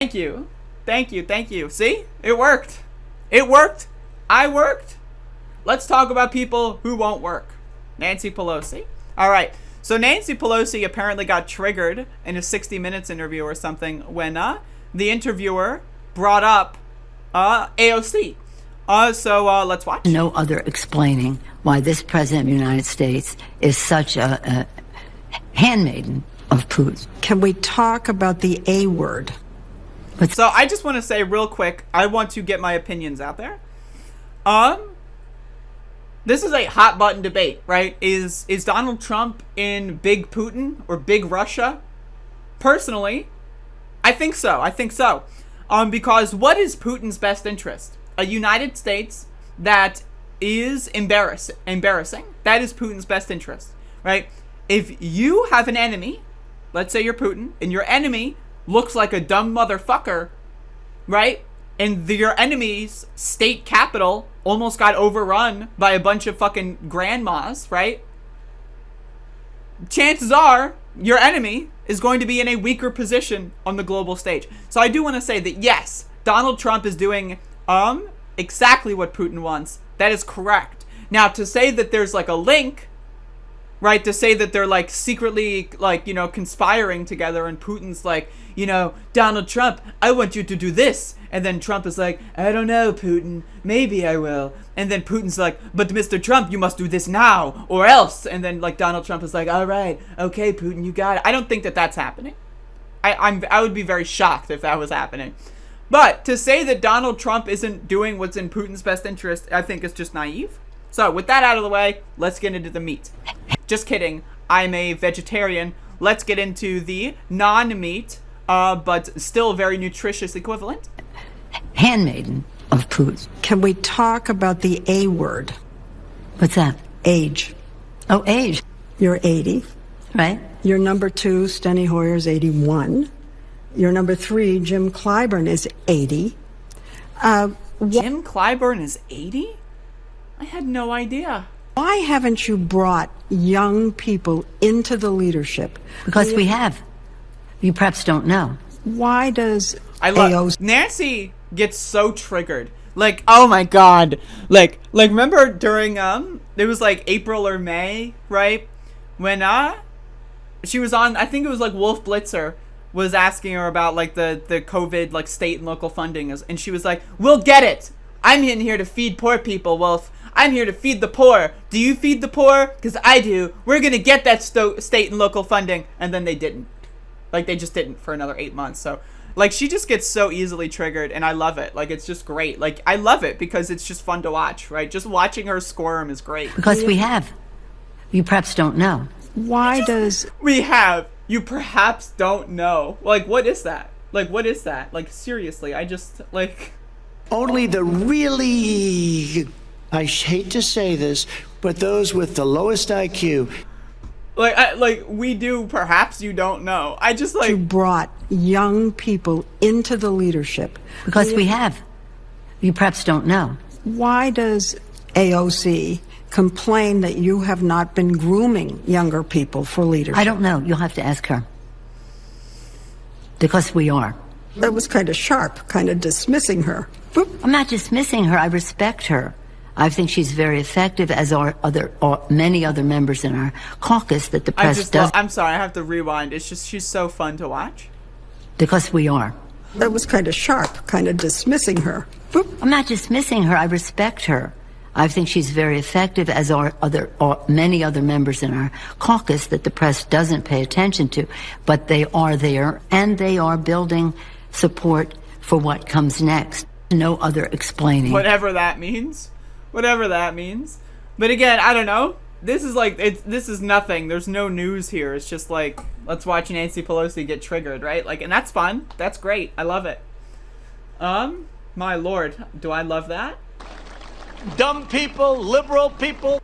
Thank you. Thank you. Thank you. See? It worked. It worked. I worked. Let's talk about people who won't work. Nancy Pelosi. All right. So Nancy Pelosi apparently got triggered in a 60 Minutes interview or something when the interviewer brought up AOC. So let's watch. No other explaining why this president of the United States is such a handmaiden of Putin. Can we talk about the A word? So I just want to say real quick, I want to get my opinions out there. This is a hot button debate, right? Is Donald Trump in Big Putin or Big Russia? Personally, I think so. Because what is Putin's best interest? A United States that is embarrassing. That is Putin's best interest, right? If you have an enemy, let's say you're Putin, and your enemy looks like a dumb motherfucker, right? And your enemy's state capital almost got overrun by a bunch of fucking grandmas, right? Chances are your enemy is going to be in a weaker position on the global stage. So I do want to say that yes, Donald Trump is doing exactly what Putin wants. That is correct. Now, to say that there's like a link, right, to say that they're like secretly like, you know, conspiring together and Putin's like, you know, Donald Trump, I want you to do this. And then Trump is like, I don't know, Putin, maybe I will. And then Putin's like, but Mr. Trump, you must do this now or else. And then like Donald Trump is like, all right, okay, Putin, you got it. I don't think that that's happening. I would be very shocked if that was happening. But to say that Donald Trump isn't doing what's in Putin's best interest, I think is just naive. So with that out of the way, let's get into the meat. Just kidding. I'm a vegetarian. Let's get into the non-meat, but still very nutritious equivalent. Handmaiden of Putin. Can we talk about the A word? What's that? Age. Oh, age. You're 80. Right. Your number 2, Steny Hoyer's 81. Your number 3, Jim Clyburn, is 80. Jim Clyburn is 80? I had no idea. Why haven't you brought young people into the leadership? Because we have. You perhaps don't know. Why does AOC... Nancy gets so triggered. Like, oh my god. Like remember during it was like April or May, right? When she was on, I think it was like Wolf Blitzer was asking her about like the COVID like state and local funding, and she was like, we'll get it. I'm in here to feed poor people, Wolf. I'm here to feed the poor. Do you feed the poor? Because I do. We're going to get that state and local funding. And then they didn't. Like, they just didn't for another 8 months. So, like, she just gets so easily triggered, and I love it. Like, it's just great. Like, I love it because it's just fun to watch, right? Just watching her squirm is great. Because we have. You perhaps don't know. Why does... We have. You perhaps don't know. Like, what is that? Like, what is that? Like, seriously, I just, like... Only the really, I hate to say this, but those with the lowest IQ. Like we do, perhaps you don't know. I just like... You brought young people into the leadership. Because we have. You perhaps don't know. Why does AOC complain that you have not been grooming younger people for leadership? I don't know. You'll have to ask her. Because we are. That was kind of sharp, kind of dismissing her. I'm not dismissing her. I respect her. I think she's very effective, as are many other members in our caucus that the press does. I'm sorry, I have to rewind. It's just she's so fun to watch. Because we are. That was kind of sharp, kind of dismissing her. I'm not dismissing her. I respect her. I think she's very effective, as are many other members in our caucus that the press doesn't pay attention to. But they are there, and they are building support for what comes next. No other explaining. Whatever that means. Whatever that means. But again, I don't know. This is like, this is nothing. There's no news here. It's just like, let's watch Nancy Pelosi get triggered, right? Like, and that's fun. That's great. I love it. My lord. Do I love that? Dumb people, liberal people.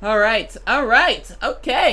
All right. Okay.